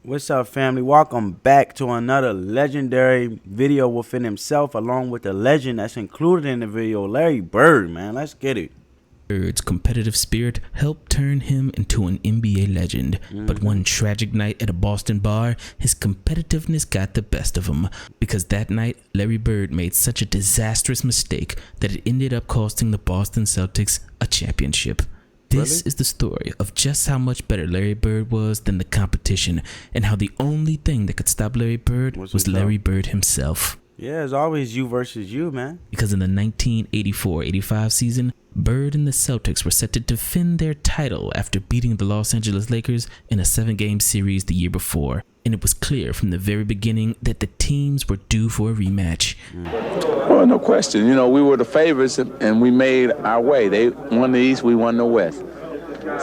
What's up, family? Welcome back to another legendary video within himself, along with the legend that's included in the video, Larry Bird, man. Let's get it. Bird's competitive spirit helped turn him into an NBA legend, but one tragic night at a Boston bar, his competitiveness got the best of him, because that night, Larry Bird made such a disastrous mistake that it ended up costing the Boston Celtics a championship. This is the story of just how much better Larry Bird was than the competition, and how the only thing that could stop Larry Bird was Larry Bird himself. Yeah, it's always you versus you, man. Because in the 1984-85 season, Bird and the Celtics were set to defend their title after beating the Los Angeles Lakers in a 7-game series the year before. And it was clear from the very beginning that the teams were due for a rematch. Well, no question. You know, we were the favorites and we made our way. They won the East, we won the West.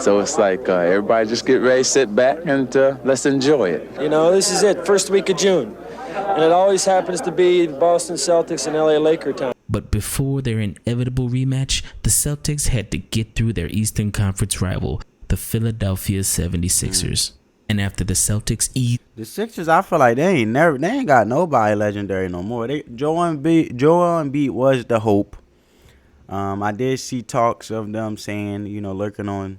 So it's like everybody just get ready, sit back, and let's enjoy it. You know, this is it, first week of June. And it always happens to be Boston Celtics and LA Laker time. But before their inevitable rematch, the Celtics had to get through their Eastern Conference rival, the Philadelphia 76ers. And after the Celtics The Sixers, I feel like they ain't got nobody legendary no more. Joel Embiid was the hope. I did see talks of them saying, you know, lurking on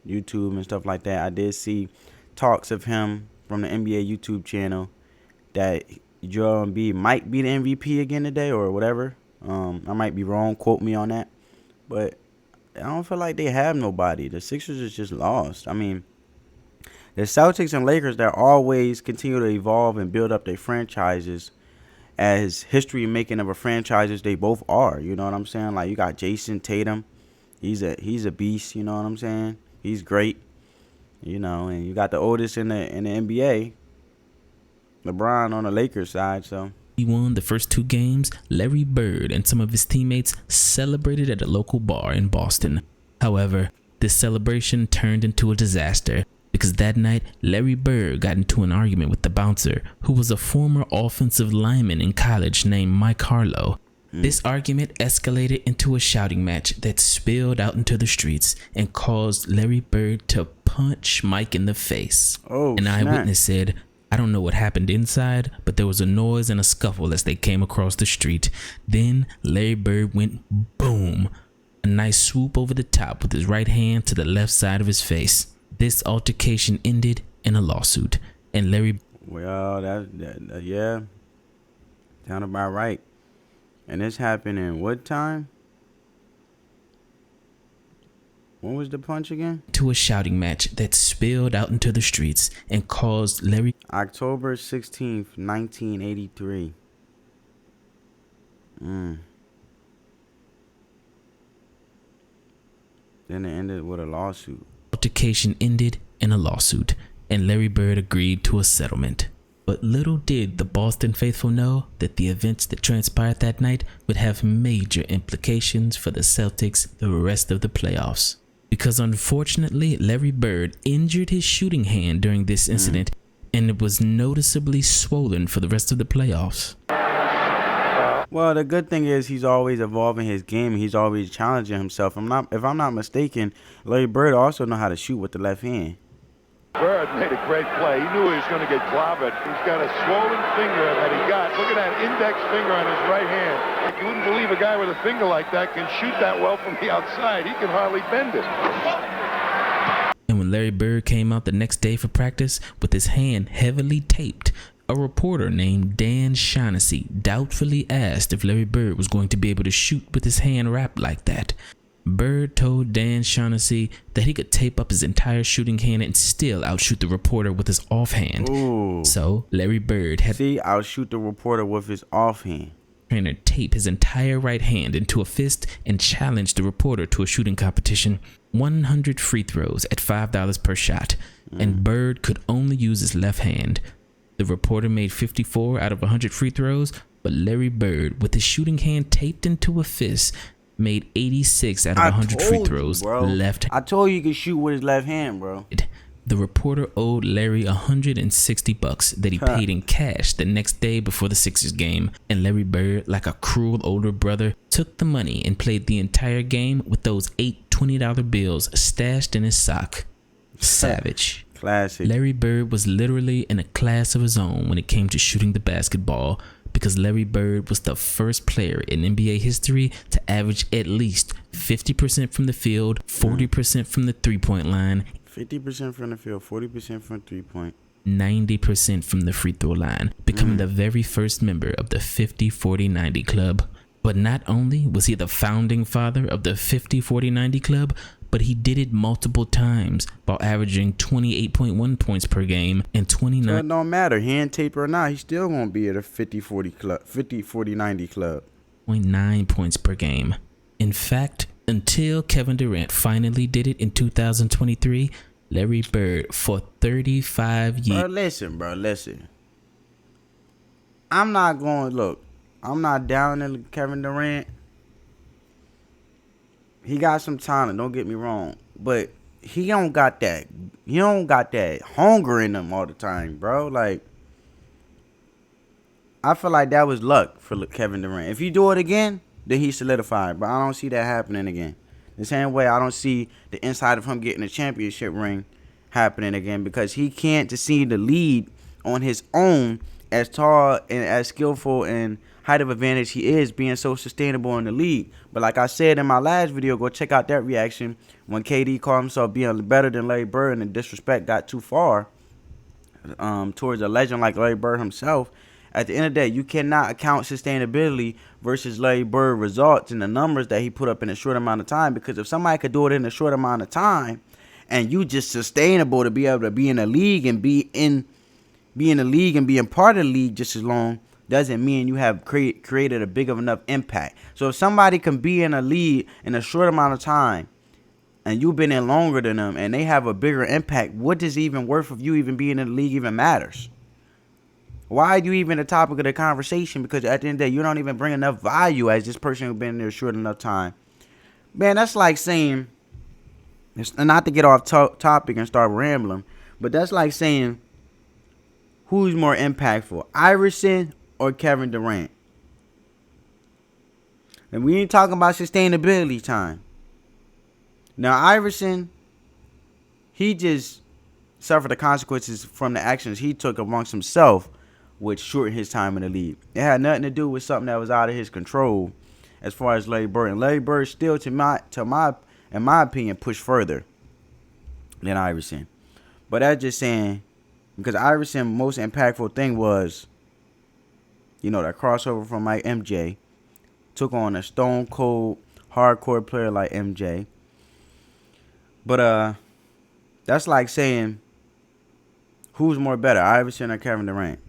YouTube and stuff like that. I did see talks of him from the NBA YouTube channel that Joel Embiid might be the MVP again today or whatever. I might be wrong. Quote me on that. But I don't feel like they have nobody. The Sixers is just lost. I mean, the Celtics and Lakers, they're always continue to evolve and build up their franchises as history making of a franchises they both are. You know what I'm saying? Like, you got Jason Tatum. He's a beast, you know what I'm saying? He's great. You know, and you got the oldest in the NBA, LeBron, on the Lakers side, so he won the first 2 games, Larry Bird and some of his teammates celebrated at a local bar in Boston. However, this celebration turned into a disaster because that night, Larry Bird got into an argument with the bouncer, who was a former offensive lineman in college named Mike Harlow. This argument escalated into a shouting match that spilled out into the streets and caused Larry Bird to punch Mike in the face. An eyewitness said, "I don't know what happened inside, but there was a noise and a scuffle as they came across the street. Then Larry Bird went boom, a nice swoop over the top with his right hand to the left side of his face. This altercation ended in a lawsuit, and Larry..." Well, yeah, sound about right. And this happened in what time? When was the punch again? To a shouting match that spilled out into the streets and caused Larry... October 16th, 1983. Then it ended with a lawsuit. Altercation ended in a lawsuit, and Larry Bird agreed to a settlement. But little did the Boston faithful know that the events that transpired that night would have major implications for the Celtics the rest of the playoffs. Because unfortunately, Larry Bird injured his shooting hand during this incident, and it was noticeably swollen for the rest of the playoffs. Well, the good thing is he's always evolving his game. He's always challenging himself. If I'm not mistaken, Larry Bird also know how to shoot with the left hand. Bird made a great play. He knew he was going to get clobbered. He's got a swollen finger that he got. Look at that index finger on his right hand. You wouldn't believe a guy with a finger like that can shoot that well from the outside. He can hardly bend it. And when Larry Bird came out the next day for practice with his hand heavily taped, a reporter named Dan Shaughnessy doubtfully asked if Larry Bird was going to be able to shoot with his hand wrapped like that. Bird told Dan Shaughnessy that he could tape up his entire shooting hand and still outshoot the reporter with his offhand. Ooh. So Larry Bird had outshoot the reporter with his offhand. Trainer tape his entire right hand into a fist and challenged the reporter to a shooting competition, 100 free throws at $5 per shot, and Bird could only use his left hand. The reporter made 54 out of 100 free throws, but Larry Bird, with his shooting hand taped into a fist, made 86 out of 100 free throws left. I told you could shoot with his left hand, bro. The reporter owed Larry $160 that he paid in cash the next day before the Sixers game, and Larry Bird, like a cruel older brother, took the money and played the entire game with those 8 $20 bills stashed in his sock. Savage. Classic. Larry Bird was literally in a class of his own when it came to shooting the basketball, because Larry Bird was the first player in NBA history to average at least 50% from the field, 40% from the three-point line, 50% from the field, 40% from 3-point, 90% from the free throw line, becoming the very first member of the 50-40-90 club. But not only was he the founding father of the 50-40-90 club, but he did it multiple times while averaging 28.1 points per game and So it don't matter. Hand tape or not, he's still going to be at a 50-40 club, 50-40-90 club. 0.9 points per game. In fact, until Kevin Durant finally did it in 2023, Larry Bird for 35 years. Bro, listen. I'm not down in Kevin Durant. He got some talent, don't get me wrong. But he don't got that hunger in him all the time, bro. Like, I feel like that was luck for Kevin Durant. If you do it again, then he's solidified. But I don't see that happening again. The same way I don't see the inside of him getting a championship ring happening again, because he can't see the lead on his own, as tall and as skillful and height of advantage he is, being so sustainable in the league. But like I said in my last video, go check out that reaction when KD called himself being better than Larry Bird and the disrespect got too far towards a legend like Larry Bird himself. At the end of the day, you cannot account sustainability versus Larry Bird results in the numbers that he put up in a short amount of time, because if somebody could do it in a short amount of time and you just sustainable to be able to be in the league and be in the league and being part of the league just as long, doesn't mean you have created a big of enough impact. So if somebody can be in a league in a short amount of time and you've been in longer than them and they have a bigger impact, what does even worth of you even being in the league even matters? Why are you even the topic of the conversation? Because at the end of the day, you don't even bring enough value as this person who's been there a short enough time. Man, that's like saying, not to get off topic and start rambling, but that's like saying, who's more impactful, Iverson or Kevin Durant? And we ain't talking about sustainability time. Now, Iverson, he just suffered the consequences from the actions he took amongst himself, which shortened his time in the league. It had nothing to do with something that was out of his control as far as Larry Bird. And Larry Bird still, in my opinion, pushed further than Iverson. But that's just saying, because Iverson's most impactful thing was, that crossover from like MJ, took on a stone cold hardcore player like MJ. But that's like saying, who's more better, Iverson or Kevin Durant?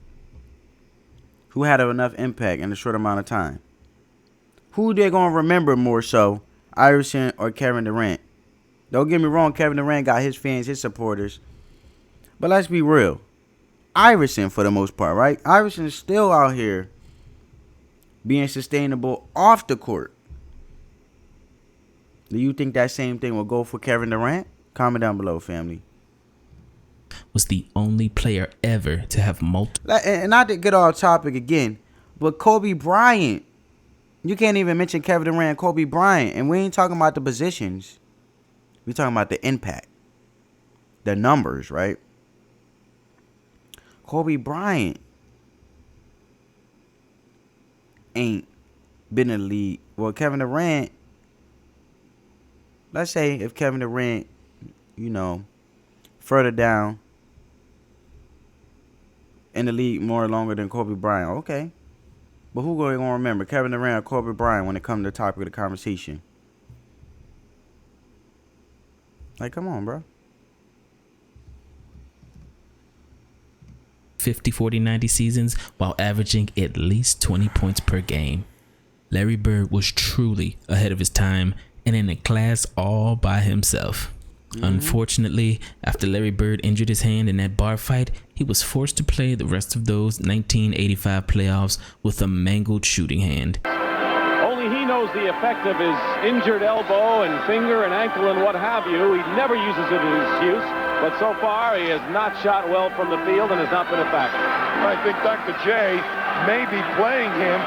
Who had enough impact in a short amount of time? Who they gonna remember more so, Iverson or Kevin Durant? Don't get me wrong, Kevin Durant got his fans, his supporters. But let's be real. Iverson, for the most part, right? Iverson is still out here being sustainable off the court. Do you think that same thing will go for Kevin Durant? Comment down below, family. Was the only player ever to have multiple. And not to get off topic again, but Kobe Bryant. You can't even mention Kevin Durant and Kobe Bryant. And we ain't talking about the positions. We're talking about the impact. The numbers, right? Kobe Bryant ain't been in the league. Well, Kevin Durant, let's say if Kevin Durant, further down in the league more longer than Kobe Bryant, okay. But who going to remember, Kevin Durant or Kobe Bryant, when it comes to the topic of the conversation? Like, come on, bro. 50-40-90 seasons while averaging at least 20 points per game. Larry Bird was truly ahead of his time and in a class all by himself. Unfortunately, after Larry Bird injured his hand in that bar fight, he was forced to play the rest of those 1985 playoffs with a mangled shooting hand. Only he knows the effect of his injured elbow and finger and ankle and what have you. He never uses it as excuse, but so far he has not shot well from the field and has not been a factor. I think Dr. J may be playing him,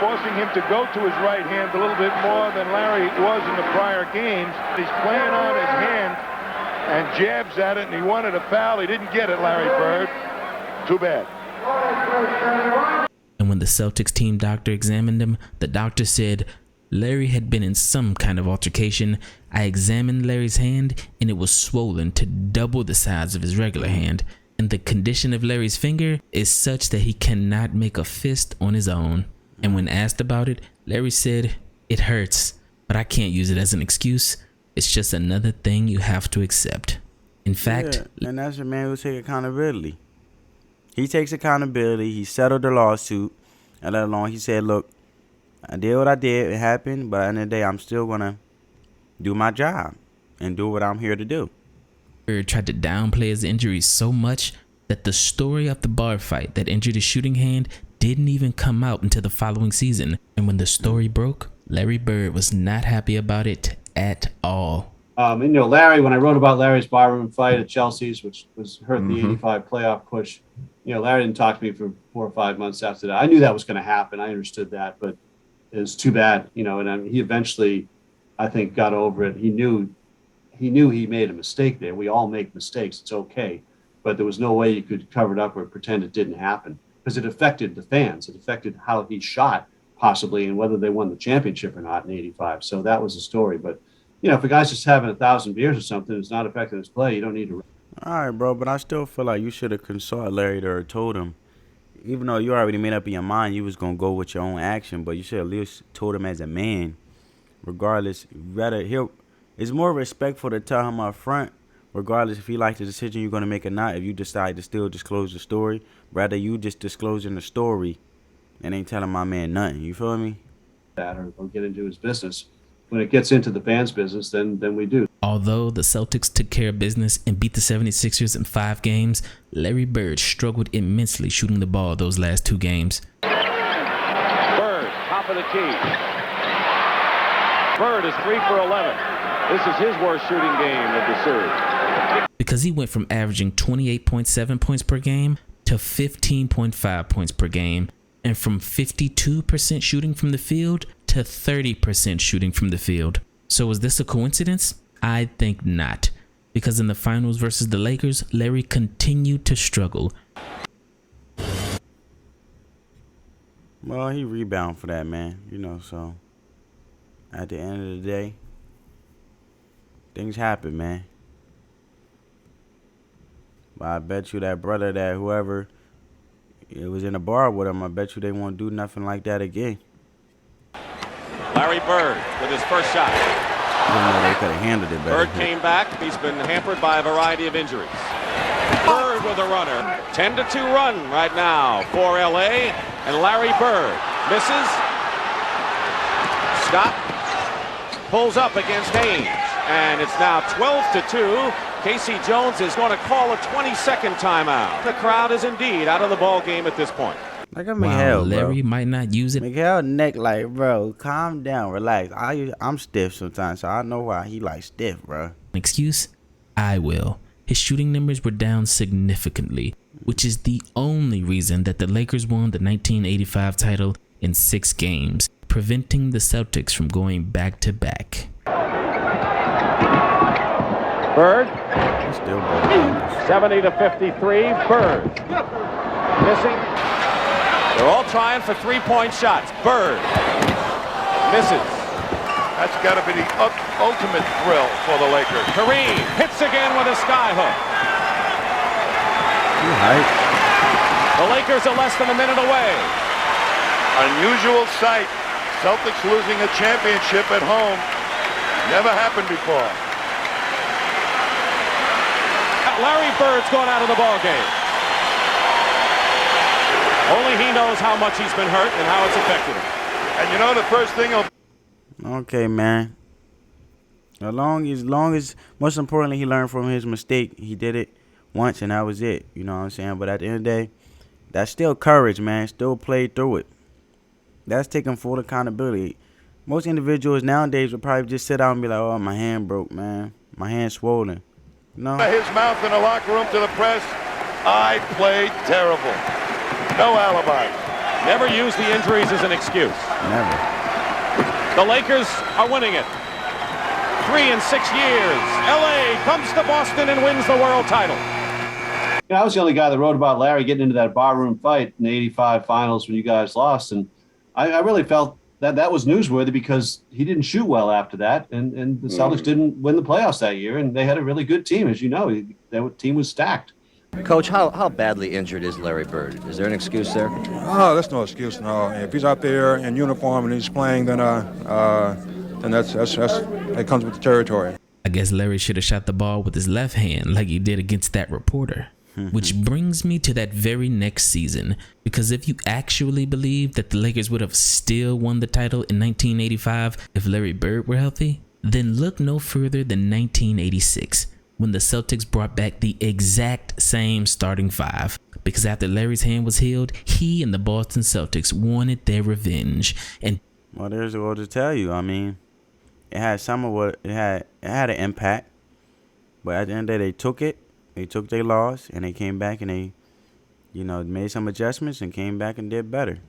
forcing him to go to his right hand a little bit more than Larry was in the prior games. He's playing on his hand and jabs at it, and he wanted a foul. He didn't get it, Larry Bird. Too bad. And when the Celtics team doctor examined him, the doctor said Larry had been in some kind of altercation. I examined Larry's hand, and it was swollen to double the size of his regular hand. And the condition of Larry's finger is such that he cannot make a fist on his own. And when asked about it, Larry said, it hurts, but I can't use it as an excuse. It's just another thing you have to accept. In fact, and that's a man who takes accountability. He takes accountability. He settled the lawsuit. And let alone, he said, look, I did what I did. It happened. But at the end of the day, I'm still going to do my job and do what I'm here to do. Bird tried to downplay his injuries so much that the story of the bar fight that injured his shooting hand didn't even come out until the following season. And when the story broke, Larry Bird was not happy about it at all. And, you know, Larry, when I wrote about Larry's barroom fight at Chelsea's, which was hurt the 85 playoff push, you know, Larry didn't talk to me for 4 or 5 months after that. I knew that was going to happen. I understood that, but it was too bad, you know, and he eventually, I think, got over it. He knew he made a mistake there. We all make mistakes. It's okay. But there was no way you could cover it up or pretend it didn't happen because it affected the fans. It affected how he shot, possibly, and whether they won the championship or not in 85. So that was the story. But, you know, if a guy's just having 1,000 beers or something, it's not affecting his play, you don't need to. All right, bro, but I still feel like you should have consulted Larry or told him. Even though you already made up in your mind you was going to go with your own action, but you should at least told him as a man. Regardless, it's more respectful to tell him up front, regardless if he likes the decision you're going to make or not, if you decide to still disclose the story. Rather, you just disclosing the story and ain't telling my man nothing. You feel me? That or get into his business. When it gets into the fans' business, then we do. Although the Celtics took care of business and beat the 76ers in 5 games, Larry Bird struggled immensely shooting the ball those last 2 games. Bird, top of the key. Bird is 3 for 11. This is his worst shooting game of the series. Because he went from averaging 28.7 points per game to 15.5 points per game, and from 52% shooting from the field to 30% shooting from the field. So was this a coincidence? I think not. Because in the finals versus the Lakers, Larry continued to struggle. Well, he rebounded for that, man. You know, so at the end of the day, things happen, man. But I bet you that brother, that whoever it was in the bar with him, I bet you they won't do nothing like that again. Larry Bird with his first shot. Even though they could have handled it better. Bird came back. He's been hampered by a variety of injuries. Bird with a runner. 10-2 run right now for LA. And Larry Bird misses. Scott pulls up against Haynes. And it's now 12-2. Casey Jones is going to call a 22nd timeout. The crowd is indeed out of the ball game at this point. Like I'm While Larry might not use it. Miguel neck like, bro, calm down, relax. I'm stiff sometimes, so I know why he like stiff, bro. Excuse? I will. His shooting numbers were down significantly, which is the only reason that the Lakers won the 1985 title in 6 games, preventing the Celtics from going back-to-back. Bird. Still 70-53. Bird missing. They're all trying for 3-point shots. Bird misses. That's got to be the ultimate thrill for the Lakers. Kareem hits again with a skyhook. right. The Lakers are less than a minute away. Unusual sight. Celtics losing a championship at home. Never happened before. Larry Bird's going out of the ball game. Only he knows how much he's been hurt and how it's affected him. And you know the first thing Okay, man. As long as, most importantly, he learned from his mistake. He did it once, and that was it. You know what I'm saying? But at the end of the day, that's still courage, man. Still played through it. That's taking full accountability. Most individuals nowadays would probably just sit down and be like, oh, my hand broke, man. My hand's swollen. No. his mouth in the locker room to the press. I played terrible. No alibi. Never use the injuries as an excuse. Never. The Lakers are winning it. 3 in 6 years. LA comes to Boston and wins the world title. I was the only guy that wrote about Larry getting into that barroom fight in the '85 finals when you guys lost, and I really felt that was newsworthy because he didn't shoot well after that, and the Celtics didn't win the playoffs that year, and they had a really good team, as you know. Their team was stacked. Coach, how badly injured is Larry Bird? Is there an excuse there? Oh, that's no excuse, no. If he's out there in uniform and he's playing, then that's it comes with the territory. I guess Larry should have shot the ball with his left hand like he did against that reporter. Which brings me to that very next season, because if you actually believe that the Lakers would have still won the title in 1985 if Larry Bird were healthy, then look no further than 1986, when the Celtics brought back the exact same starting five. Because after Larry's hand was healed, he and the Boston Celtics wanted their revenge. And well, there's what to tell you. I mean, it had some of what it had an impact, but at the end of the day, they took it. They took their loss, and they came back and they, made some adjustments and came back and did better.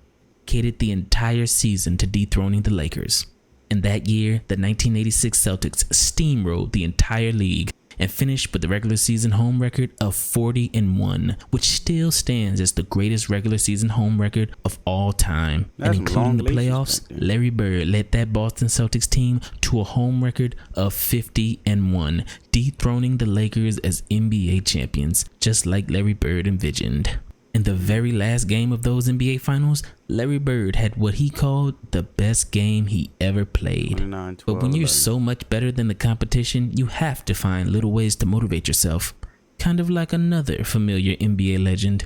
Dedicated the entire season to dethroning the Lakers. And that year, the 1986 Celtics steamrolled the entire league and finished with the regular season home record of 40-1, which still stands as the greatest regular season home record of all time. That's and including the playoffs, Larry Bird led that Boston Celtics team to a home record of 50-1, dethroning the Lakers as NBA champions, just like Larry Bird envisioned. In the very last game of those NBA Finals, Larry Bird had what he called the best game he ever played. 29, 12, but when you're 11. so much better than the competition, you have to find little ways to motivate yourself. Kind of like another familiar NBA legend.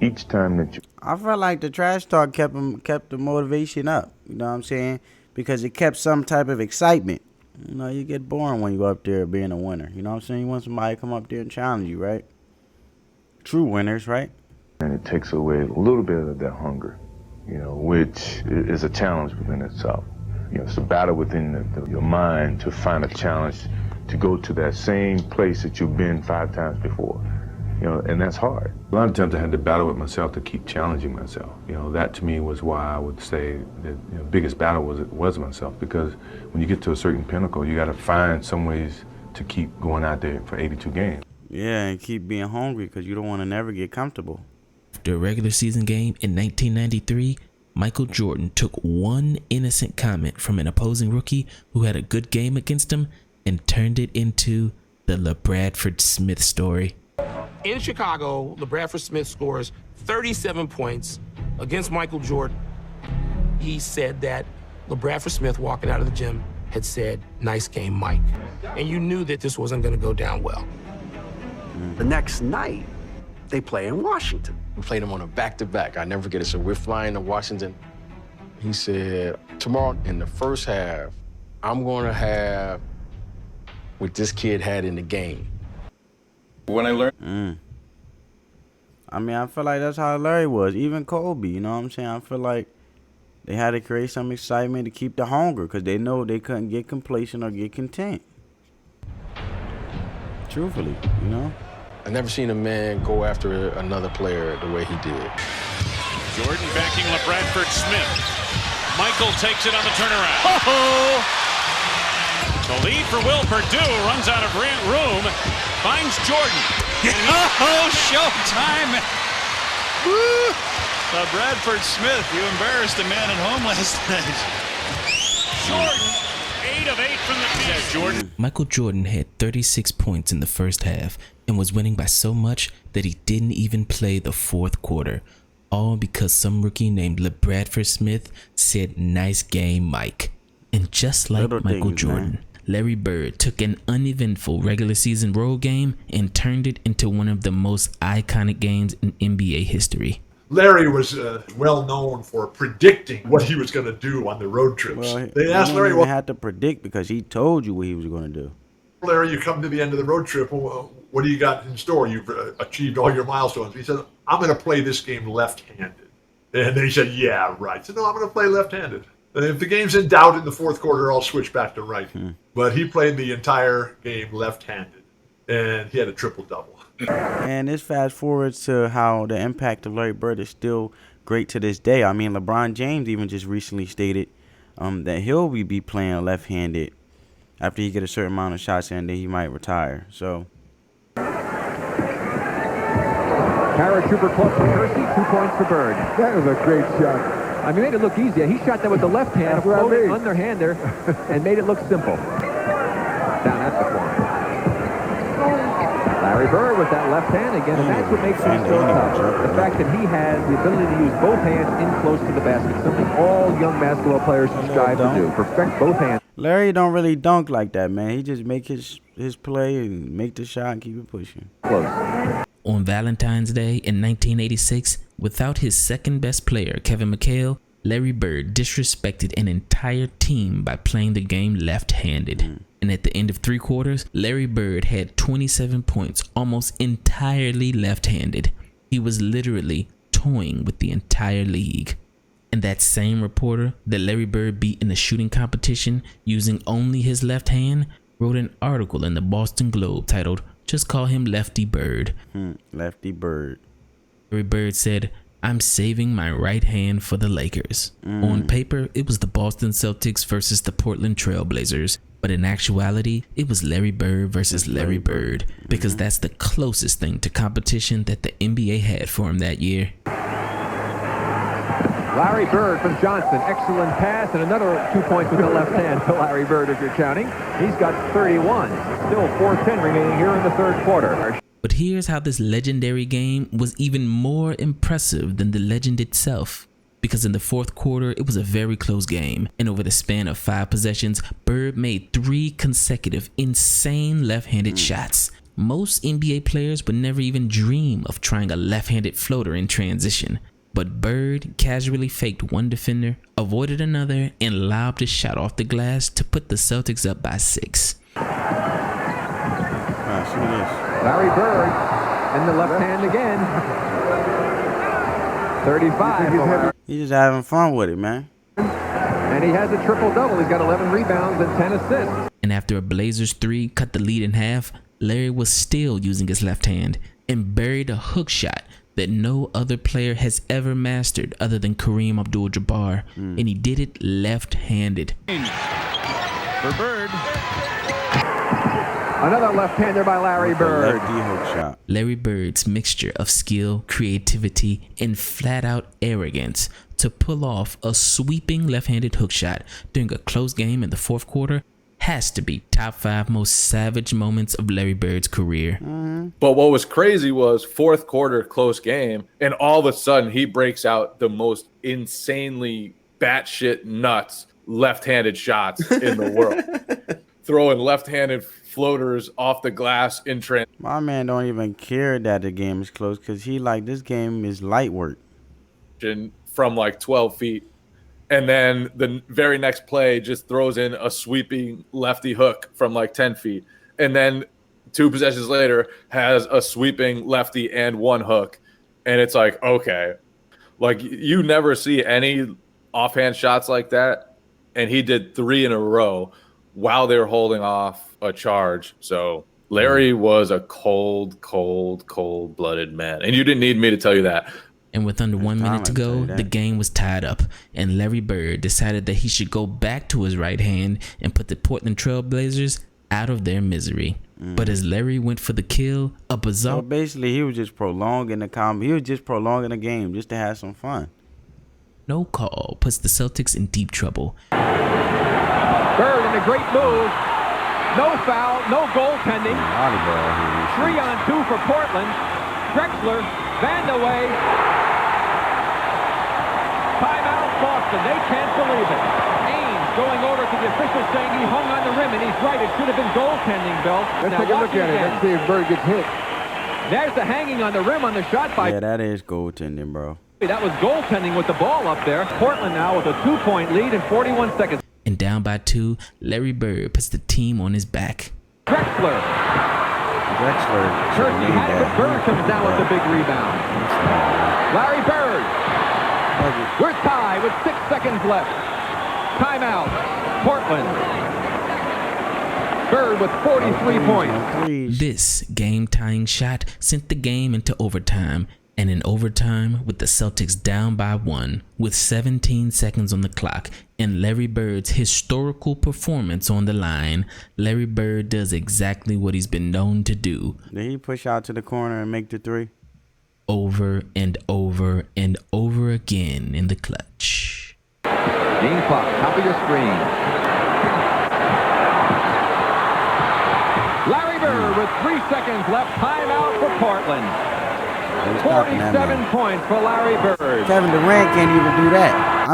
Each time that you... I felt like the trash talk kept the motivation up. You know what I'm saying? Because it kept some type of excitement. You get boring when you go up there being a winner. You know what I'm saying? You want somebody to come up there and challenge you, right? True winners, right? And it takes away a little bit of that hunger, which is a challenge within itself. It's a battle within your mind to find a challenge to go to that same place that you've been 5 times before, and that's hard. A lot of times I had to battle with myself to keep challenging myself. That to me was why I would say the biggest battle was myself, because when you get to a certain pinnacle, you got to find some ways to keep going out there for 82 games. Yeah, and keep being hungry because you don't want to never get comfortable. After a regular season game in 1993, Michael Jordan took one innocent comment from an opposing rookie who had a good game against him and turned it into the LaBradford Smith story. In Chicago, LaBradford Smith scores 37 points against Michael Jordan. He said that LaBradford Smith, walking out of the gym, had said, "Nice game, Mike." And you knew that this wasn't going to go down well. The next night, they play in Washington. We played him on a back-to-back. I never forget it. So we're flying to Washington. He said, tomorrow in the first half, I'm going to have what this kid had in the game. When I learned... I mean, I feel like that's how Larry was. Even Kobe, you know what I'm saying? I feel like they had to create some excitement to keep the hunger because they know they couldn't get complacent or get content. Truthfully, I never seen a man go after another player the way he did. Jordan backing LaBradford Smith. Michael takes it on the turnaround. The lead for Will Perdue, runs out of room, finds Jordan. Showtime! Woo! LaBradford Smith, you embarrassed a man at home last night. Jordan, 8 of 8 from the field. Jordan. Michael Jordan had 36 points in the first half and was winning by so much that he didn't even play the fourth quarter, all because some rookie named LaBradford Smith said, "Nice game, Mike." And just like Michael Jordan, Larry Bird took an uneventful regular season road game and turned it into one of the most iconic games in NBA history. Larry was well known for predicting what he was going to do on the road trips. Well, they asked Larry, "Well, had to predict because he told you what he was going to do." Larry, you come to the end of the road trip. Well, what do you got in store? You've achieved all your milestones. He said, "I'm going to play this game left-handed." And they said, "Yeah, right." So no, I'm going to play left-handed. And if the game's in doubt in the fourth quarter, I'll switch back to right. But he played the entire game left-handed, and he had a triple-double. And this fast forwards to how the impact of Larry Bird is still great to this day. I mean, LeBron James even just recently stated that he'll be playing left-handed after he get a certain amount of shots in, then he might retire. So. Paratrooper club for Kersey, 2 points for Bird. That was a great shot. I mean, made it look easy. He shot that with the left hand, floating underhander, and made it look simple. Down at the corner. Larry Bird with that left hand again, and that's what makes him so tough. The fact that he has the ability to use both hands in close to the basket, something all young basketball players should strive to do. Perfect both hands. Larry don't really dunk like that, man. He just make his play and make the shot and keep it pushing. Close. On Valentine's Day in 1986, without his second best player, Kevin McHale, Larry Bird disrespected an entire team by playing the game left-handed. And at the end of 3 quarters, Larry Bird had 27 points, almost entirely left-handed. He was literally toying with the entire league. And that same reporter that Larry Bird beat in the shooting competition using only his left hand wrote an article in the Boston Globe titled, "Just Call Him Lefty Bird." Lefty Bird. Larry Bird said, "I'm saving my right hand for the Lakers." On paper, it was the Boston Celtics versus the Portland Trail Blazers. But in actuality, it was Larry Bird versus Larry Bird, because that's the closest thing to competition that the NBA had for him that year. Larry Bird from Johnson, excellent pass, and another 2 points with the left hand to Larry Bird if you're counting. He's got 31. Still 4:10 remaining here in the third quarter. But here's how this legendary game was even more impressive than the legend itself. Because in the fourth quarter, it was a very close game. And over the span of 5 possessions, Bird made 3 consecutive insane left-handed shots. Most NBA players would never even dream of trying a left-handed floater in transition. But Bird casually faked one defender, avoided another, and lobbed a shot off the glass to put the Celtics up by 6. Larry Bird in the left hand again. 35. He's just having fun with it, man. And he has a triple-double. He's got 11 rebounds and 10 assists. And after a Blazers 3 cut the lead in half, Larry was still using his left hand and buried a hook shot that no other player has ever mastered other than Kareem Abdul-Jabbar, and he did it left-handed. For Bird. Another left-hander by Larry Bird. Lefty hook shot. Larry Bird's mixture of skill, creativity, and flat-out arrogance to pull off a sweeping left-handed hook shot during a close game in the fourth quarter has to be top 5 most savage moments of Larry Bird's career. But what was crazy was fourth quarter close game, and all of a sudden he breaks out the most insanely batshit nuts left-handed shots in the world. Throwing left-handed floaters off the glass in transition. My man don't even care that the game is close because he like this game is light work. From like 12 feet. And then the very next play just throws in a sweeping lefty hook from like 10 feet. And then 2 possessions later has a sweeping lefty and 1 hook. And it's like, okay. Like you never see any offhand shots like that. And he did 3 in a row while they were holding off a charge. So Larry was a cold-blooded man. And you didn't need me to tell you that. And with under 1 minute to go, the game was tied up, and Larry Bird decided that he should go back to his right hand and put the Portland Trail Blazers out of their misery. But as Larry went for the kill, a bizarre... So basically, he was just prolonging the game just to have some fun. No call puts the Celtics in deep trouble. Bird in a great move. No foul, no goaltending. 3-on-2 for Portland. Drexler, Vandeweghe. Timeout, Boston. They can't believe it. Ames going over to the official saying he hung on the rim, and he's right. It should have been goaltending, Bill. Let's take a look at it. Let's see if Bird gets hit. There's the hanging on the rim on the shot by... Yeah, that is goaltending, bro. That was goaltending with the ball up there. Portland now with a 2-point lead in 41 seconds. And down by 2, Larry Bird puts the team on his back. Drexler. Kersey had it, but Bird comes down with the big rebound. Larry Bird. We're tied with 6 seconds left. Timeout. Portland. Bird with 43 points. This game-tying shot sent the game into overtime, And in overtime, with the Celtics down by 1 with 17 seconds on the clock and Larry Bird's historical performance on the line, Larry Bird does exactly what he's been known to do. Did he push out to the corner and make the three? Over and over and over again in the clutch. Game clock, top of your screen. Larry Bird with 3 seconds left. Timeout for Portland. 47 points for Larry Bird. Kevin Durant can't even do that.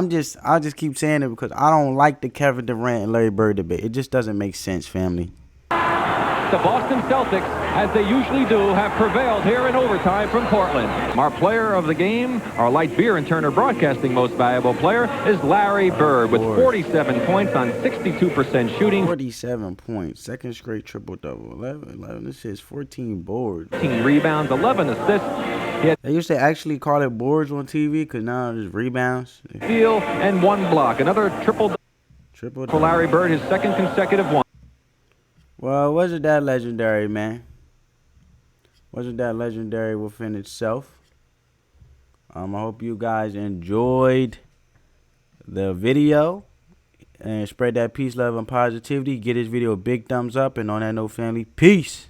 I just keep saying it because I don't like the Kevin Durant and Larry Bird debate. It just doesn't make sense, family. The Boston Celtics, as they usually do, have prevailed here in overtime from Portland. Our player of the game, our Light Beer and Turner Broadcasting most valuable player, is Larry Bird with 47 points on 62% shooting. 47 points. Second straight triple-double. 11 assists, 14 boards. 15 rebounds, 11 assists. They used to actually call it boards on TV because now it's rebounds. Steal and 1 block. Another triple for Larry Bird, his second consecutive one. Well, wasn't that legendary, man? Wasn't that legendary within itself? I hope you guys enjoyed the video and spread that peace, love, and positivity. Get this video a big thumbs up. And on that note, family, peace.